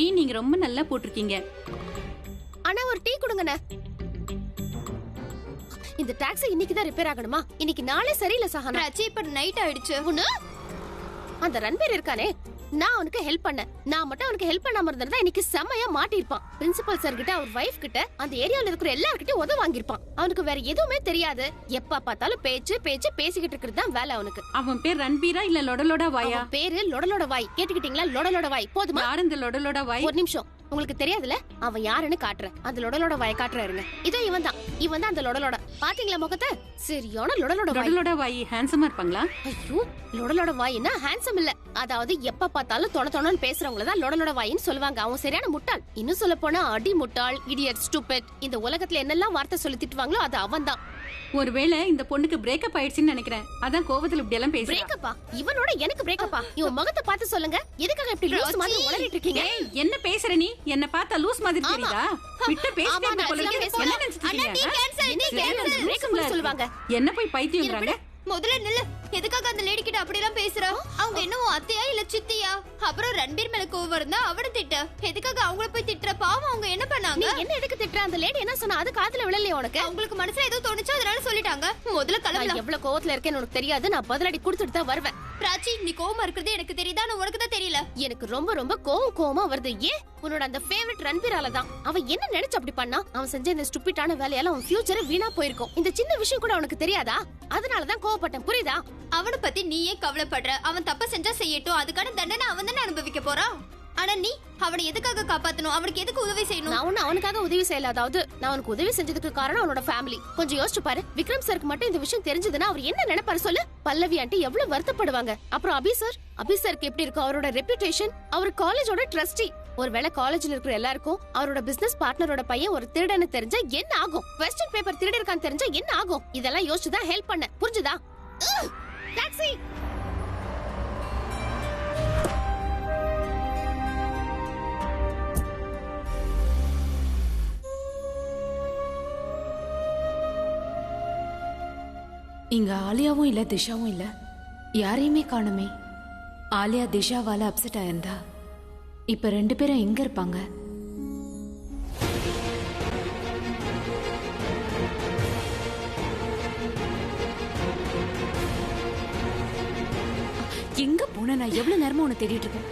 Tea நீங்க ரொம்ப நல்லா போட்டிருக்கீங்க. ஆனா ஒரு டீ கொடுங்கண்ணே. இந்த டாக்ஸி இன்னைக்கு தான் ரிப்பேர் ஆகணுமா? இன்னைக்கு நாளே சரியில்லை சஹானா. ராச்சி இப்ப நைட் ஆயிடுச்சு. அந்த ரன்பீர் இருக்கானே, நான் அவனுக்கு ஹெல்ப் பண்ணேன். நான் மட்டும் அவனுக்கு ஹெல்ப் பண்ணாம இருந்திருந்தா இன்னைக்கு செமையா மாட்டிருப்பான். பிரின்சிபல் சார் கிட்ட, அவர் வைஃப் கிட்ட, அந்த ஏரியால இருக்கிற எல்லார்கிட்டயும் உதவ வாங்கிருப்பான். அவனுக்கு வேற எதுவுமே தெரியாது. எப்ப பார்த்தாலும் பேச்சு பேச்சு பேசிக்கிட்டு இருக்கிறது தான் வேலை அவனுக்கு. அவன் பேர் ரன்பீரா இல்ல லொடலோட வாயா? அவன் பேரு லொடலோட வாய். கேட்டுக்கிட்டீங்களா? லொடலோட வாய். போதுமா? யார் இந்த லொடலோட வாய்? ஒரு நிமிஷம், உங்களுக்கு தெரியாதுல, அவன் யாருன்னு காட்டுறேன். அந்த லொடலோட வாயை காட்டுறாருங்க. இதோ இவன் தான் அந்த லொடலோட. பாத்தீங்களா முகத்தை? சரியான லொடலோட வாய். லொடலோட வாய் ஹேண்ட்ஸமா இருப்பாங்களா? ஐயோ, லொடலோட வாயின்னா ஹேண்ட்ஸம் இல்ல. அதாவது எப்ப பார்த்தாலும் தொண பேசுறவங்கள தான் லொடலோட வாயின்னு சொல்லுவாங்க. அவன் சரியான முட்டாள். இன்னும் சொல்ல போனா அடி முட்டாள், இடியட், ஸ்டூபிட், இந்த உலகத்துல என்னெல்லாம் வார்த்தை சொல்லி திட்டுவாங்களோ அது அவன் தான். ஒருவேளை இந்த பொண்ணுக்கு பிரேக்கப் ஆயிடுச்சுன்னு நினைக்கிறேன். அதான் கோவத்துல இப்படி எல்லாம் பேசுறா. பிரேக்கப்பா? இவனோட எனக்கு பிரேக்கப்பா? இவன் முகத்தை பார்த்து சொல்லுங்க. எதுக்காக இப்படி லூஸ் மாதிரி உளறிட்டு இருக்கீங்க? என்ன பேசுற நீ? என்ன பார்த்தா லூஸ் மாதிரி தெரியுதா? விட்டு பேசிட்டே இருந்த போல இருக்கு. என்ன நினைச்சிட்டு சொல்லுவாங்க? என்ன போய் பைத்தியம்ங்கறாங்க? முதல்ல நில்லு. எதுக்காக அந்த லேடி கிட்ட அப்படி எல்லாம் பேசுறா? அவங்க என்ன அத்தையா இல்ல சித்தியா? அப்புறம் ரன்பீர் மேல கோவம் இருந்தா அவனை திட்ட. எதுக்காக அவங்கள போய் திட்டுற? பாவம், அவங்க என்ன பண்ணாங்க? நீ என்ன எதுக்கு திட்டுற? அந்த லேடி என்ன சொன்னா? அது காதுல விழலையே உனக்கு? அவங்களுக்கு மனசுல ஏதோ தோணுச்சு, அதனால சொல்லிட்டாங்க. முதல்ல கிளம்பலாம். எவ்வளவு கோவத்துல இருக்கேன்னு உனக்கு தெரியாது. நான் பதிலடி கொடுத்துட்டு தான் வருவேன். பிராச்சி, நீ கோவமா இருக்கிறது எனக்கு தெரியுதா? நான் உனக்கு தான் தெரியல. எனக்கு ரொம்ப ரொம்ப கோவமா வருது. ஏன்? உன்னோட அந்த ஃபேவரட் ரன்பீரால தான். அவன் என்ன நினைச்சு அப்படி பண்ணா? அவன் செஞ்ச இந்த ஸ்டூபிட்டான வேலையால அவன் ஃபியூச்சர் வீணா போயிருக்கும். இந்த சின்ன விஷயம் கூட அவனுக்கு தெரியாதா? அதனால தான் கோவப்பட்டேன். புரியுதா? அவனை பத்தி நீ ஏன் கவலைப்படுற? அவன் தப்பு செஞ்சா செய்யட்டும். அதுக்கான தண்டனை அவன் தானே அனுபவிக்க போறான். ஆனா நீ அவனை எதுக்காக காப்பாத்தணும்? அவனுக்கு எதுக்கு உதவி செய்யணும்? நான் ஒண்ணு அவனுக்காக உதவி செய்யல. அதாவது நான் அவனுக்கு உதவி செஞ்சதுக்கு காரணம் அவனோட ஃபேமிலி. கொஞ்சம் யோசிச்சு பாரு. விக்ரம் சாருக்கு மட்டும் இந்த விஷயம் தெரிஞ்சதுன்னா அவர் என்ன நினைப்பாரு சொல்லு? பல்லவி ஆண்டி எவ்வளவு வருத்தப்படுவாங்க. அப்புறம் அபி சாருக்கு எப்படி இருக்கும் அவரோட ரெப்யூட்டேஷன்? அவர் காலேஜோட ட்ரஸ்டி. ஒருவேளை காலேஜ்ல இருக்கிற எல்லாருக்கும் அவரோட பிசினஸ் பார்ட்னரோட பையன் ஒரு திருடன்னு தெரிஞ்சா என்ன ஆகும்? கொஸ்டின் பேப்பர் திருடி இருக்கான்னு தெரிஞ்சா என்ன ஆகும்? இதெல்லாம் யோசிச்சுதான் ஹெல்ப் பண்ண. புரிஞ்சுதா? டாக்ஸி! இங்க ஆலியாவும் இல்ல, திஷாவும் இல்ல. யாரையுமே காணுமே. ஆலியா திஷாவால அப்செட் ஆயிருந்தா இப்ப ரெண்டு பேரும் எங்க இருப்பாங்க? எங்க போன? நான் எவ்வளவு நேரமா உன்னை தேடிட்டு இருக்கேன்.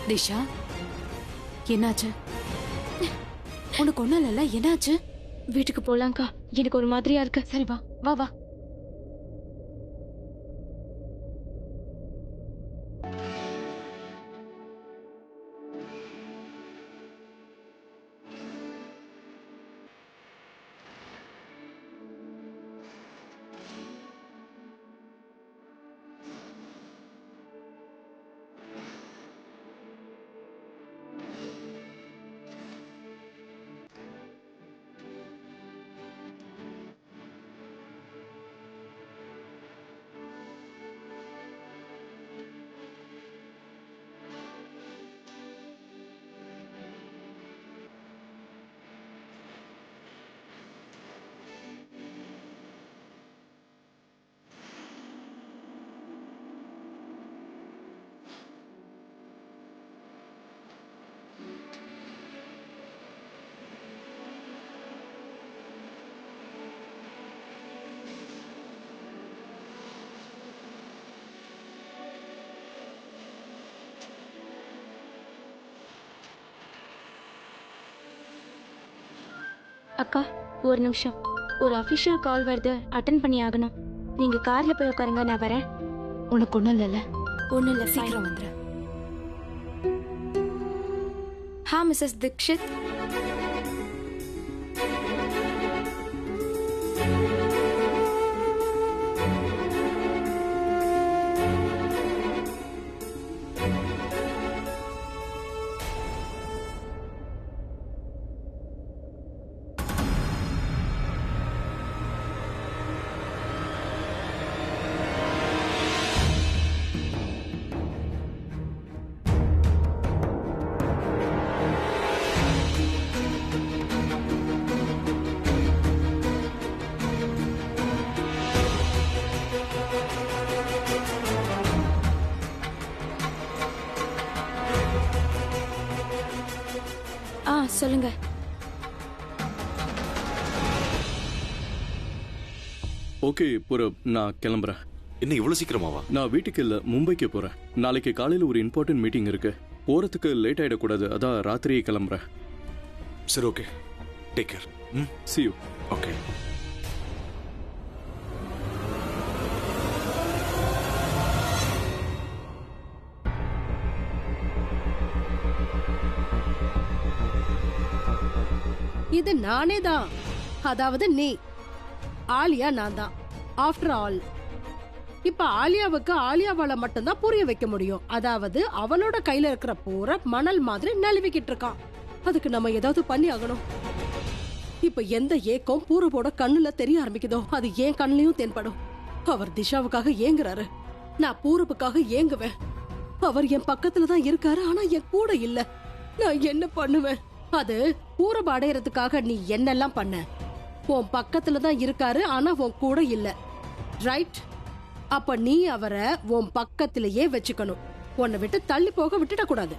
திஷா, என்னாச்சு? உனக்கு ஒண்ணும் இல்ல? என்னாச்சு? வீட்டுக்கு போலாம்க்கா. எனக்கு ஒரு மாதிரியா இருக்கு. சரி வா வா வா. அக்கா, ஒரு நிமிஷம். ஒரு அஃபிஷியல் கால் வருது, அட்டென்ட் பண்ணி ஆகணும். நீங்க கார்ல போய் உட்காருங்க, நான் வரேன். உனக்கு ஒண்ணும் இல்லைல்ல? ஒன்றும் இல்லை, சீக்கிரம் வந்துரு. ஹா மிஸ்ஸஸ் தீக்ஷித். சொல்லுங்க. ஓகே பூரப், நான் கிளம்புறேன். என்ன இவ்வளவு சீக்கிரமாவா? நான் வீட்டுக்கு இல்ல, மும்பைக்கு போறேன். நாளைக்கு காலையில ஒரு இம்பார்ட்டன்ட் மீட்டிங் இருக்கு. போறதுக்கு லேட் ஆயிடக்கூடாது, அதான் ராத்திரியே கிளம்புறேன். சரி, okay, take care. See you. Okay. இது நானே தான், அதாவது நீ. ஆலியா நான் தான். ஆஃப்டர் ஆல் இப்ப ஆலியாவுக்கு ஆலியாவால மட்டும்தான் புரிய வைக்க முடியும். அதாவது அவளோட கையில இருக்கிற பூர மணல் மாதிரி நழுவிக்கிட்டு இருக்கான். அதுக்கு நம்ம ஏதாவது பண்ணி ஆகணும். இப்ப எந்த ஏக்கம் பூரவோட கண்ணுல தெரிய ஆரம்பிக்குதோ அது ஏன் கண்ணுலயும் தென்படும். அவர் திஷாவுக்காக ஏங்குறாரு, நான் பூரப்புக்காக ஏங்குவேன். அவர் என் பக்கத்துல தான் இருக்காரு, ஆனா என் கூட இல்ல. நான் என்ன பண்ணுவேன்? அது பூரப அடையறதுக்காக நீ என்னெல்லாம் பண்ண? உன் பக்கத்துல தான் இருக்காரு, ஆனா உன் கூட இல்ல, ரைட்? அப்ப நீ அவரை உன் பக்கத்திலேயே வச்சுக்கணும். உன்னை விட்டு தள்ளி போக விட்டுட கூடாது.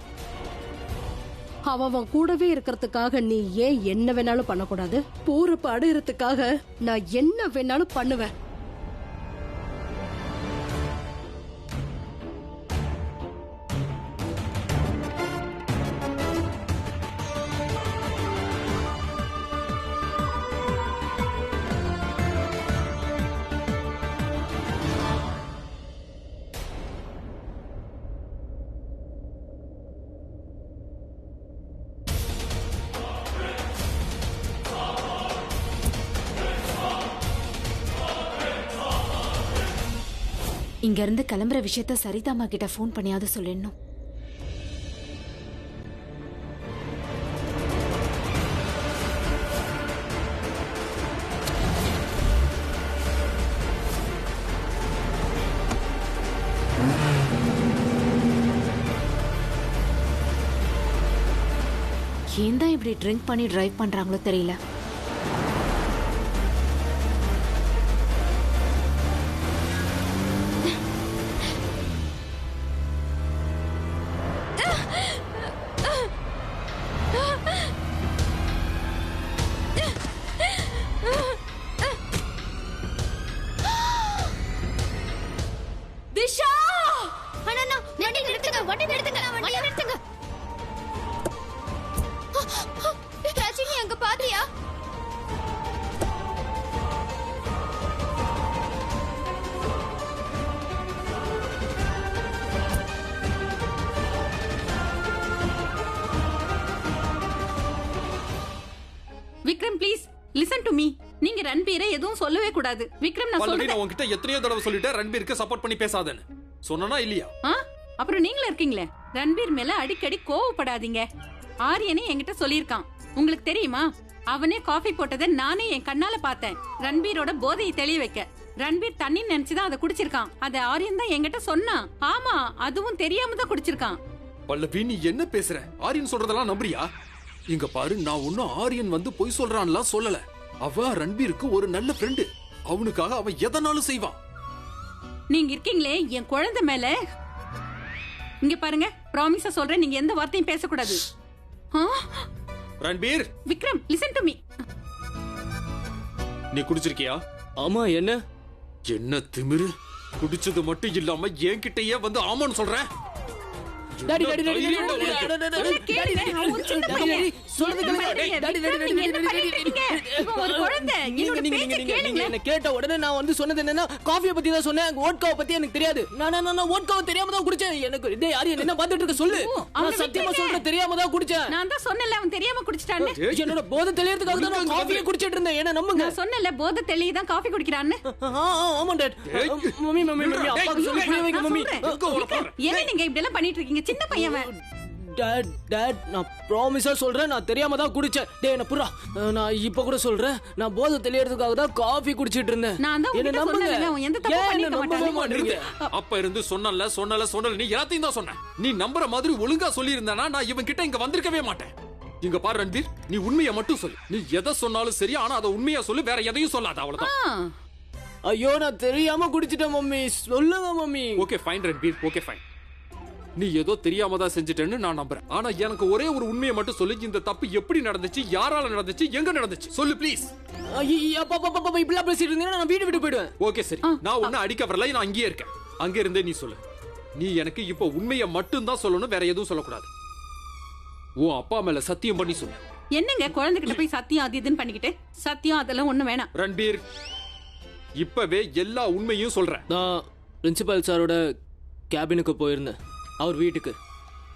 அவன் கூடவே இருக்கிறதுக்காக நீ ஏன் என்ன வேணாலும் பண்ணக்கூடாது? பூரப்ப அடையறதுக்காக நான் என்ன வேணாலும் பண்ணுவேன். இங்க இருந்து கிளம்புற விஷயத்த சரிதாமா கிட்ட ஃபோன் பண்ணியாவது சொல்லிடணும். ஏன் தான் இப்படி ட்ரிங்க் பண்ணி டிரைவ் பண்றாங்களோ தெரியல. ரஜினி அங்க பாத்தியா? Vikram please listen to me. நீங்க ரன்பீரை எதுவும் சொல்லவே கூடாது. விக்ரம் நான் பல்லவி, சொல்றேன். நான் உன்கிட்ட எத்தனையோ தடவை சொல்லிட்டேன் ரன்பீருக்கு சப்போர்ட் பண்ணி பேசாதேன்னு. சொன்னனா இல்லையா? அப்புறம் நீங்களும் இருக்கீங்களே, ரன்பீர் மேல அடிக்கடி கோவப்படாதீங்க. ஆரியனே என்கிட்ட சொல்லியிருக்கான். உங்களுக்கு தெரியுமா? அவனே காஃபி போட்டதை நானே என் கண்ணால பார்த்தேன். ரன்பீரோட போதையை தெளிய வைக்க. ரன்பீர் தண்ணி நினைச்சுதான் அதை குடிச்சிருக்கான். அதை ஆரியன் தான் என்கிட்ட சொன்னான். ஆமா, அதுவும் தெரியாம தான் குடிச்சிருக்கான். பல்லவி, நீ என்ன பேசுற? ஆரியன் சொல்றதெல்லாம் நம்புறியா? இங்க பாரு, நான் ஒன்னும் ஆரியன் வந்து பொய் சொல்றான்லாம் சொல்லல. அவன் ரன்பீருக்கு ஒரு நல்ல ஃப்ரெண்டு. அவனுக்காக அவன் எதனாலும் செய்வான். நீங்க இருக்கீங்களே என் குழந்தை மேல. இங்க பாருங்க, ப்ராமிஸா சொல்றேன், நீங்க எந்த வார்த்தையும் பேசக்கூடாது. Ranbir, Vikram listen to me. நீ குடிச்சிருக்கியா? ஆமா. என்ன திமிரு? குடிச்சது மட்டும் இல்லாம என்கிட்டயே வந்து ஆமான்னு சொல்ற? டாடி டாடி டாடி தைரியம் டாடி உனக்கு? டாடி டாடி அவன் ஒரு சின்ன பையன். சொல்றது கேளுங்க. டாடி டாடி டாடி நீங்க என்ன பண்ணிட்டு இருக்கீங்க? இவன் ஒரு குழந்தை. என்னோட பேச்சை கேளுங்க. என்ன கேட்ட உடனே நான் வந்து சொன்னது என்னன்னா காஃபியை பத்தி தான் சொன்னேன். வோட்காவை பத்தி எனக்கு தெரியாது. நான் வோட்காவை தெரியாம தான் குடிச்சேன். எனக்கு டேய் யாரு என்ன பாத்துட்டு இருக்க சொல்லு. நான் சத்தியமா சொல்றேன், தெரியாம தான் குடிச்சேன். நான் தான் சொன்னல அவன் தெரியாம குடிச்சிட்டான்னு. என்னோட போதை தெளியறதுக்காக தான் நான் காஃபியை குடிச்சிட்டு இருந்தேன். என்ன நம்புங்க. நான் சொன்னல போதை தெளிய தான் காஃபி குடிக்கிறான்னு. ஆமா டாட். மம்மி மம்மி மம்மி அப்பாக்கு சொல்லி புரிய வைங்க மம்மி. என்ன நீங்க இப்படி எல்லாம் பண்ணிட்டு இருக்கீங்க? சின்ன பையன் அவன். டாட் நான் ப்ராமிஸா சொல்றேன், நான் தெரியாம தான் குடிச்சேன். டேய் என்ன புறா, நான் இப்ப கூட சொல்றேன், நான் போதை தெளியறதுக்காக தான் காஃபி குடிச்சிட்டு இருந்தேன். நான் தான் உன்கிட்ட சொன்னேன்ல, அவன் எந்த தப்பு பண்ணிருக்க மாட்டான். அப்ப இருந்து சொன்னல நீ எல்லாத்தையும் தான் சொன்ன. நீ நம்புற மாதிரி ஒழுங்கா சொல்லி இருந்தானா நான் இவன் கிட்ட இங்க வந்திருக்கவே மாட்டேன். இங்க பாரு ரன்பீர், நீ உண்மையை மட்டும் சொல்லு. நீ எதை சொன்னாலும் சரி, ஆனா அதை உண்மையா சொல்லு, வேற எதையும் சொல்லாத. அவ்வளவுதான். ஐயோ நான் தெரியாம குடிச்சிட்டேன் மம்மி, சொல்லுங்க mummy. Okay fine Ranbir, okay fine. நீ ஏதோ தெரியாம தான் செஞ்சுட்டேன்னு நான் நம்புறேன். ஆனா எனக்கு ஒரே ஒரு உண்மையை மட்டும் சொல்லு. இந்த தப்பு எப்படி நடந்துச்சு, யாரால நடந்துச்சு, எங்க நடந்துச்சு சொல்லு ப்ளீஸ். இப்படிலாம் பேசிட்டு இருந்தீங்கன்னா நான் வீடு விட்டு போயிடுவேன். ஓகே சரி, நான் ஒன்னும் அடிக்க வரல, நான் அங்கேயே இருக்கேன். அங்க இருந்தே நீ சொல்லு. நீ எனக்கு இப்ப உண்மையை மட்டும் தான் சொல்லணும், வேற எதுவும் சொல்லக்கூடாது. உன் அப்பா மேல சத்தியம் பண்ணி சொல்லு. என்னங்க குழந்தைகிட்ட போய் சத்தியம் அது இதுன்னு பண்ணிக்கிட்டு? சத்தியம் அதெல்லாம் ஒண்ணு வேணாம். ரன்பீர், இப்பவே எல்லா உண்மையும் சொல்றேன். நான் பிரின்சிபல் சாரோட கேபினுக்கு போயிருந்தேன், அவர் வீட்டுக்கு.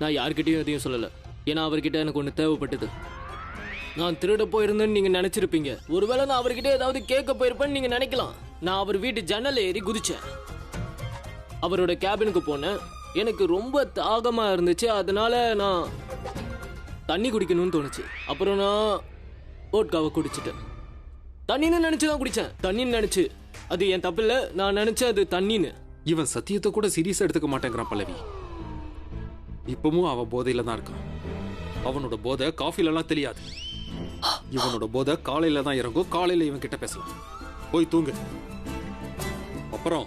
நான் யார்கிட்டயும் எதையும் சொல்லலை, ஏன்னா அவர்கிட்ட எனக்கு ஒன்று தேவைப்பட்டது. நான் திருட போயிருந்தேன்னு நீங்கள் நினச்சிருப்பீங்க. ஒருவேளை நான் அவர்கிட்ட ஏதாவது கேட்க போயிருப்பேன்னு நீங்கள் நினைக்கலாம். நான் அவர் வீட்டு ஜன்னல் ஏறி குதிச்சேன், அவரோட கேபினுக்கு போனேன். எனக்கு ரொம்ப தாகமாக இருந்துச்சு, அதனால நான் தண்ணி குடிக்கணும்னு தோணுச்சு. அப்புறம் நான் ஓட்காவை குடிச்சிட்டேன். தண்ணின்னு நினச்சி தான் குடித்தேன், தண்ணின்னு நினச்சி. அது என் தப்பு இல்லை, நான் நினச்சேன் அது தண்ணின்னு. இவன் சத்தியத்தை கூட சீரியஸா எடுத்துக்க மாட்டேங்கிறான் பல்லவி. இப்பவும் அவன் போதையில தான் இருக்கான். அவனோட போதை காஃபில எல்லாம் தெரியாது. இவனோட போதை காலையில தான் இறங்கும். காலையில இவன் கிட்ட பேசலாம். போய் தூங்கு. அப்புறம்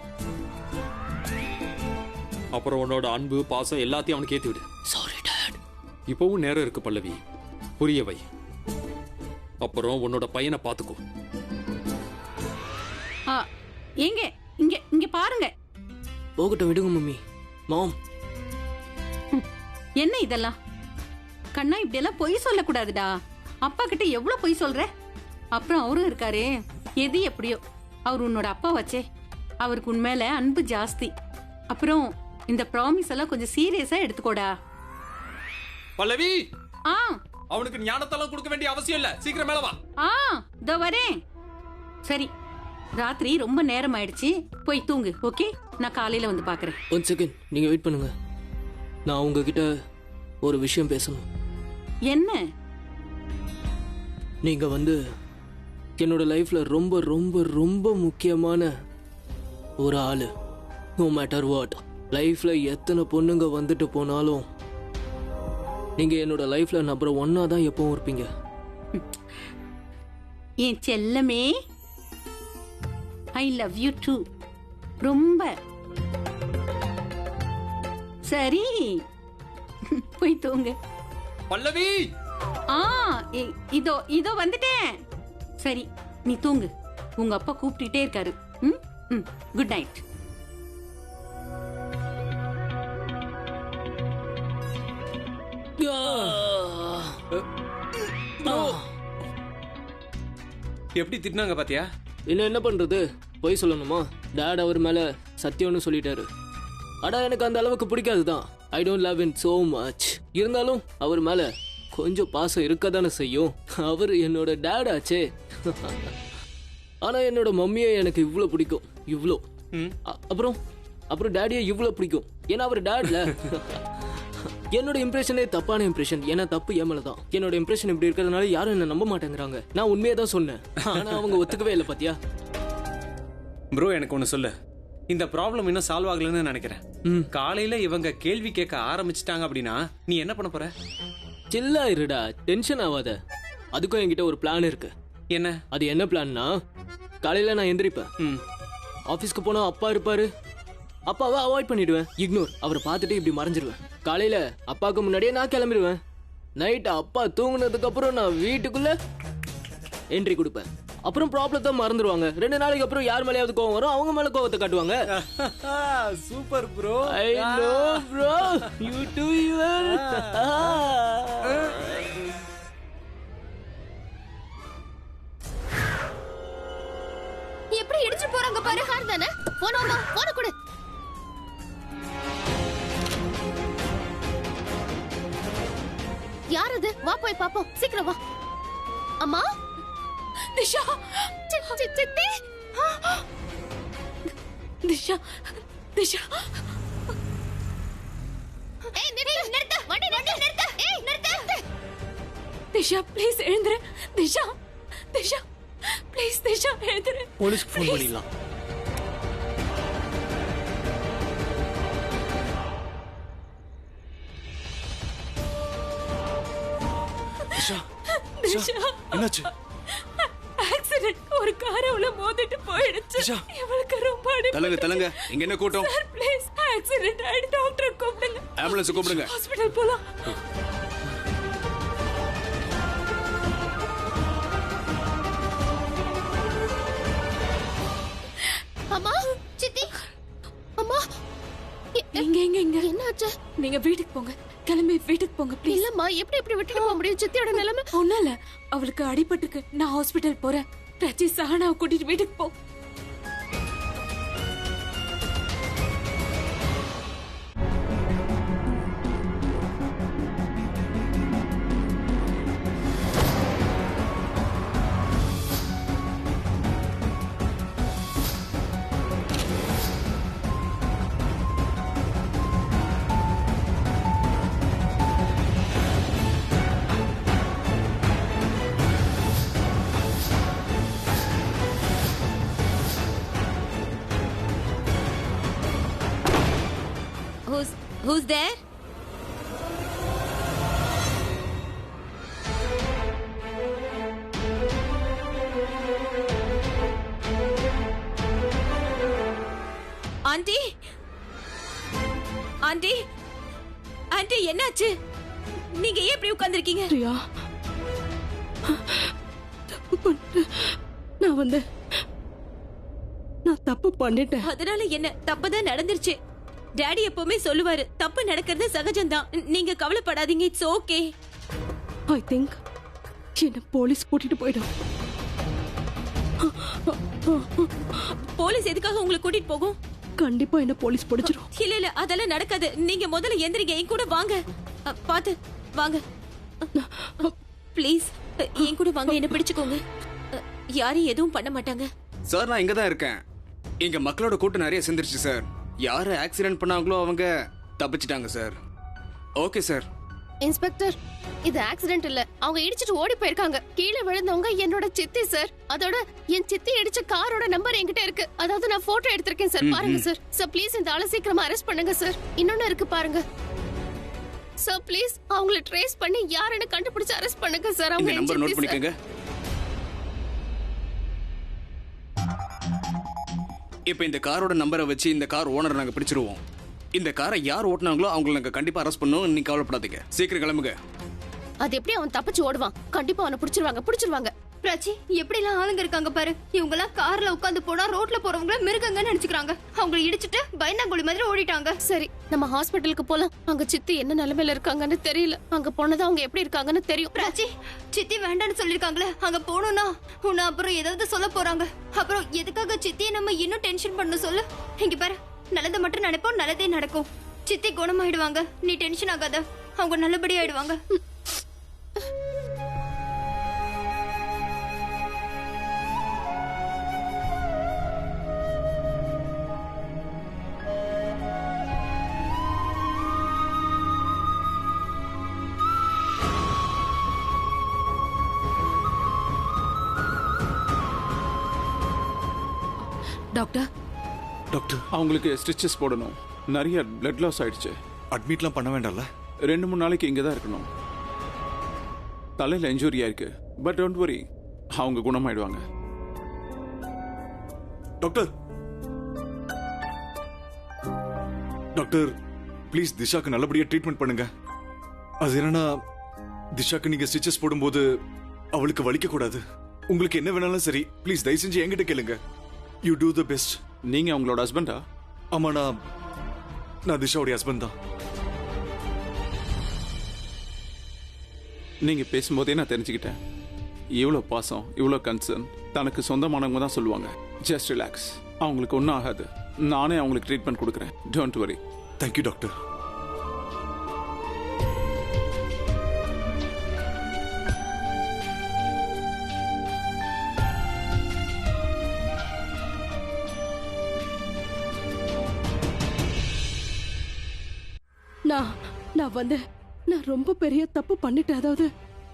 உன்னோட அன்பு பாசம் எல்லாத்தையும் அவனுக்கு ஏத்தி விடு. Sorry dot. இப்பவும் நேரம் இருக்கு பல்லவி, புரிய வை. அப்புறம் உன்னோட பையனை பாத்துக்கோ. எங்க இங்க இங்க பாருங்க. போகட்டும், விடுங்க மம்மி. மாம், என்ன இதெல்லாம்? கண்ணா, இப்படி எல்லாம் பொய் சொல்லக்கூடாதுடா. அப்பா கிட்ட எவ்வளவு பொய் சொல்ற? அப்புறம் அவரும் இருக்காரு. எது எப்படியோ அவர் உன்னோட அப்பா வச்சே. அவருக்கு உண்மையில அன்பு ஜாஸ்தி. அப்புறம் இந்த ப்ராமிஸ் எல்லாம் கொஞ்சம் சீரியஸா எடுத்துக்கோடா. பல்லவி, ஆ அவனுக்கு ஞானத்தெல்லாம் கொடுக்க வேண்டிய அவசியம் இல்ல. சீக்கிரம் மேல வா. இதோ வரேன். சரி, ராத்திரி ரொம்ப நேரம் ஆயிடுச்சு, போய் தூங்கு. ஓகே, நான் காலையில வந்து பாக்குறேன். 1 செகண்ட், நீங்க வெயிட் பண்ணுங்க. நான் உங்ககிட்ட ஒரு விஷயம் பேசணும். என்ன? நீங்க என்னோட லைஃப்ல ரொம்ப ரொம்ப ரொம்ப முக்கியமான ஒரு ஆளு. நோ மேட்டர் வாட், லைஃப்ல எத்தனை பொண்ணுங்க வந்துட்டு போனாலும் நீங்க என்னோட லைஃப்ல நம்பர் 1 தான் எப்பவும் இருப்பீங்க. என் செல்லமே, ஐ லவ் யூ டூ. ரொம்ப சரி, போய் தூங்க. பல்லவி, இதோ இதோ வந்துட்டேன். சரி, நீ தூங்கு. உங்க அப்பா கூப்பிட்டுட்டே இருக்காரு. Good night. எப்படி திட்டினாங்க பாத்தியா? என்ன பண்றது, போய் சொல்லணுமா? டாட் அவர் மேல சத்தியம்னு சொல்லிட்டாரு. அடா, எனக்கு அந்த அளவுக்கு பிடிக்காதுதான். I don't love him so much. இருந்தாலும் அவர் மேல கொஞ்சம் பாசம் இருக்கதானே செய்யும். அவர் என்னோட டாட் ஆச்சே. ஆனா என்னோட மம்மியை எனக்கு இவ்வளவு பிடிக்கும், இவ்வளோ. அப்புறம் டாடியை இவ்வளவு பிடிக்கும், ஏன்னா அவர் டாட்ல. என்னோட இம்ப்ரெஷனே தப்பான இம்ப்ரெஷன். ஏன்னா தப்பு என் மேலதான். என்னோட இம்ப்ரெஷன் இப்படி இருக்கிறதுனால யாரும் என்ன நம்ப மாட்டேங்கிறாங்க. நான் உண்மையை தான் சொன்னேன், ஆனா அவங்க ஒத்துக்கவே இல்லை. பாத்தியா ப்ரோ, எனக்கு ஒண்ணு சொல்லு. இந்த ப்ராப்ளம் இன்னும் சால்வ் ஆகலன்னு நினைக்கிறேன். காலையில இவங்க கேள்வி கேட்க ஆரம்பிச்சிட்டாங்க அப்படின்னா நீ என்ன பண்ண போற? சில்லா இருடா, டென்ஷன் ஆகாத. அதுக்கும் என்கிட்ட ஒரு பிளான் இருக்கு. என்ன? அது என்ன பிளான்னா, காலையில நான் எந்திரிப்பேன். ஆபீஸ்க்கு போனா அப்பா இருப்பாரு. அப்பாவை அவாய்ட் பண்ணிடுவேன், இக்னோர். அவரை பார்த்துட்டு இப்படி மறைஞ்சிருவேன். காலையில அப்பாவுக்கு முன்னாடியே நான் கிளம்பிடுவேன். நைட் அப்பா தூங்குனதுக்கு அப்புறம் நான் வீட்டுக்குள்ள என்ட்ரி கொடுப்பேன். அப்புறம் ப்ராப்ளத்தை மறந்துடுவாங்க. 2 நாளைக்கு அப்புறம் யார் மேலேயாவது கோவம் வரும், அவங்க மேல கோவத்தை காட்டுவாங்க. Super bro. I know bro, you to your. எப்படி இடிச்சு போறாங்க பாரு. கார் தானே. போன கொடு. யார் அது? வா போய் பாப்போம், சீக்கிரம் வா. அம்மா, திஷா, சித்தி. திஷா, திஷா. ஏய், நிறுத்து. வண்டி நிறுத்து. ஏய், நிறுத்து. திஷா, ப்ளீஸ் எழுந்துரு. திஷா, திஷா, ப்ளீஸ் திஷா எழுந்துரு. போலீஸ்க்கு ஃபோன் பண்ணிடலாம். என்னாச்சு? ஆக்சிடென்ட். ஒரு கார் அவளை மோதிட்டு போயிடுச்சு. இவளுக்கு ரொம்ப தலங்க இங்க என்ன கூட்டம்? ப்ளீஸ் ஆக்சிடென்ட் ஆயிடு, டாக்டர் கூப்பிடுங்க. ஆம்புலன்ஸ் கூப்பிடுங்க. ஹாஸ்பிடல் போலாம். அம்மா, சித்தி, அம்மா, எங்க என்னாச்சு? நீங்க வீட்டுக்கு போங்க, கிளம்பி வீட்டுக்கு போங்க ப்ளீஸ். இல்லம்மா, எப்படி விட்டுட்டு போக முடியும்? சித்தியோட நிலைமை ஒண்ணும் இல்ல, அவளுக்கு அடிபட்டுருக்கு. நான் ஹாஸ்பிடல் போறேன். பிரச்சி சஹனாவை கூட்டிட்டு வீட்டுக்கு போ. Who's there? Aunty, aunty, aunty, என்னாச்சு? நீங்க ஏன் இப்படி உட்கார்ந்திருக்கீங்க? பிரியா, தப்பு பண்ணிட்டேன். நான் தப்பு பண்ணிட்டேன். அதனால என்ன? தப்புதான் நடந்துருச்சு. டாடி எப்பவுமே சொல்லுவாரு, தப்பு நடக்கிறது சகஜம்தான், நீங்க கவலைப்படாதீங்க, இட்ஸ் ஓகே. ஐ திங்க் என்ன போலீஸ் கூட்டிட்டு போயிடும். போலீஸ் எதுக்காக உங்களை கூட்டிட்டு போகும்? கண்டிப்பா என்ன போலீஸ் பிடிச்சிரும். இல்ல அதெல்லாம் நடக்காது. நீங்க முதல்ல எந்திரிங்க, என் கூட வாங்க. பாத்து வாங்க ப்ளீஸ், என் கூட வாங்க, என்ன பிடிச்சுக்கோங்க. யாரும் எதுவும் பண்ண மாட்டாங்க. சார், நான் இங்க தான் இருக்கேன். இங்க மக்களோட கூட்டம் நிறைய சேர்ந்துருச்சு சார். யாரு ஆக்சிடென்ட் பண்ணாங்களோ அவங்க தப்பிச்சிட்டாங்க சார். Okay sir. இன்ஸ்பெக்டர், இது ஆக்சிடென்ட் இல்ல, அவங்க இடிச்சிட்டு ஓடி போயிருக்காங்க. கீழே விழுந்தவங்க என்னோட சித்தி சார். அதோட என் சித்தி இடிச்ச காரோட நம்பர் என்கிட்ட இருக்கு. அதாவது நான் போட்டோ எடுத்திருக்கேன் சார், பாருங்க சார். சார் ப்ளீஸ் இந்த ஆளை சீக்கிரமா அரெஸ்ட் பண்ணுங்க சார். இன்னொன்னு இருக்கு பாருங்க சார், ப்ளீஸ் அவங்களை ட்ரேஸ் பண்ணி யாருன்னு கண்டுபிடிச்சு அரெஸ்ட் பண்ணுங்க சார். அவங்க இந்த நம்பர் நோட் பண்ணிக்கங்க. இப்போ இந்த காரோட நம்பரை வச்சு இந்த கார் ஓனரை நாங்க பிடிச்சிருவோம். இந்த காரை யார் ஓட்டுனாங்களோ அவங்களை நாங்க கண்டிப்பா அரெஸ்ட் பண்ணுவோம். நீங்க கவலைப்படாதீங்க, சீக்கிரம் கிளம்புங்க. அது எப்படி அவன் தப்பிச்சு ஓடுவான்? கண்டிப்பா அவனை பிடிச்சிருவாங்க. பிராச்சி, எப்படி எல்லாம் ஆளுங்க இருக்காங்க பாரு. இவங்க எல்லாம் கார்ல உட்கார்ந்து போனா ரோட்ல போறவங்கள மிருகங்கன்னு நினைச்சுக்கிறாங்க. அவங்களை இடிச்சிட்டு பயந்தாங்குழி மாதிரி ஓடிட்டாங்க. சரி, நம்ம ஹாஸ்பிட்டலுக்கு போலாம். அங்க சித்தி என்ன நிலைமையில இருக்காங்கன்னு தெரியல. அங்க போனதா அவங்க எப்படி இருக்காங்கன்னு தெரியும். பிராச்சி, சித்தி வேண்டான்னு சொல்லிருக்காங்களே, அங்க போனோம்னா உன்னை அப்புறம் ஏதாவது சொல்ல போறாங்க. அப்புறம் எதுக்காக சித்தியை நம்ம இன்னும் டென்ஷன் பண்ண சொல்லு. இங்க பாரு, நல்லதை மட்டும் நினைப்போம், நல்லதே நடக்கும். சித்தி குணமாயிடுவாங்க, நீ டென்ஷன் ஆகாத. அவங்க நல்லபடியா ஆயிடுவாங்க. டாக்டர், டாக்டர், அவங்களுக்கு ஸ்டிச்சஸ் போடணும். நிறைய பிளட் லாஸ் ஆயிடுச்சு. அட்மிட்லாம் பண்ண வேண்டாம்ல? 2-3 நாளைக்கு இங்கே தான் இருக்கணும். தலையில் இன்ஜூரியா இருக்கு. பட் டோன்ட் வரி, அவங்க குணமாயிடுவாங்க. டாக்டர், டாக்டர் ப்ளீஸ் திஷாக்கு நல்லபடியா ட்ரீட்மெண்ட் பண்ணுங்க. அது என்னன்னா, திஷாக்கு நீங்க ஸ்டிச்சஸ் போடும்போது அவளுக்கு வலிக்க கூடாது. உங்களுக்கு என்ன வேணாலும் சரி, ப்ளீஸ் தயவு செஞ்சு என்கிட்ட கேளுங்க. You do the best. நீங்க அவங்களோட ஹஸ்பண்டா? ஆமா, நான் திஷாவுடைய ஹஸ்பண்ட் தான். நீங்க பேசும்போதே நான் தெரிஞ்சுக்கிட்டேன். இவ்வளோ பாசம், இவ்வளோ கன்சர்ன் தனக்கு சொந்தமானவங்க தான் சொல்லுவாங்க. ஜஸ்ட் ரிலாக்ஸ், அவங்களுக்கு ஒன்றும் ஆகாது. நானே அவங்களுக்கு ட்ரீட்மெண்ட் கொடுக்குறேன். Don't worry. Thank you doctor. நான் ரொம்ப பெரிய தப்பு பண்ணிட்டேன். அதாவது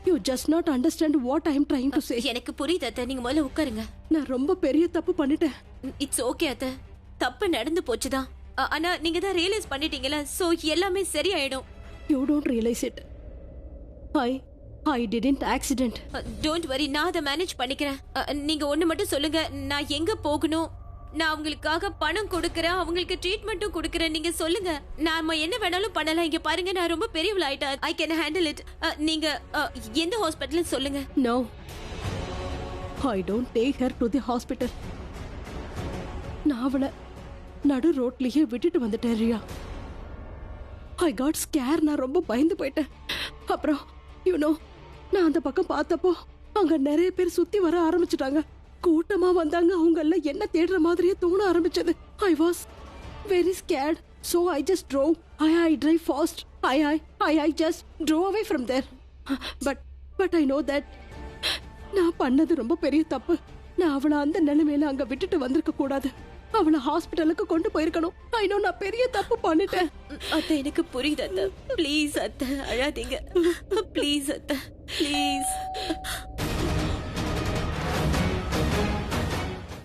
you just not understand what I am trying to say. எனக்கு புரியுது அத்தை, நீங்க முதல்ல உட்காருங்க. நான் ரொம்ப பெரிய தப்பு பண்ணிட்டேன். இட்ஸ் ஓகே அத்தை, தப்பு நடந்து போச்சுதான். ஆனா நீங்க தான் ரியலைஸ் பண்ணிட்டீங்கல, சோ எல்லாமே சரியாயிடும். You don't realise it. I didn't accident. Don't worry, நான் அதை மேனேஜ் பண்ணிக்கிறேன். நீங்க ஒண்ணு மட்டும் சொல்லுங்க, நான் எங்க போகணும், நான் அவங்களுக்காக பணம் கொடுக்கறேன், அவங்களுக்கு ட்ரீட்மெண்ட்டும் கொடுக்கறேன். நீங்க சொல்லுங்க, நாம என்ன வேணாலும் பண்ணலாம். இங்க பாருங்க, நான் ரொம்ப பெரியவள் ஆயிட்டேன். I can handle it. நீங்க எந்த ஹாஸ்பிட்டல் சொல்லுங்க. No, I don't take her to the hospital. நான் அவளை நடு ரோட்லயே விட்டுட்டு வந்துட்டேன் ரியா. I got scare. நான் ரொம்ப பயந்து போயிட்டேன். அப்புறம் யூனோ, நான் அந்த பக்கம் பார்த்தப்போ அங்க நிறைய பேர் சுத்தி வர ஆரம்பிச்சிட்டாங்க. கூட்டமா வந்தாங்க. அவங்க எல்லாம் என்ன தேடுற மாதிரியே தோண ஆரம்பிச்சது. I was very scared. So I just drove. I drive fast. I just drove away from there. But I know that நான் பண்ணது ரொம்ப பெரிய தப்பு. நான் அவளை அந்த நிலைமையில அங்க விட்டுட்டு வந்திருக்க கூடாது. அவளை ஹாஸ்பிட்டலுக்கு கொண்டு போயிருக்கணும். ஐ நோ, நான் பெரிய தப்பு பண்ணிட்டேன். அத்தை, எனக்கு புரியுது அத்தை. ப்ளீஸ் அத்தை, அழாதீங்க. ப்ளீஸ் அத்தை, ப்ளீஸ்.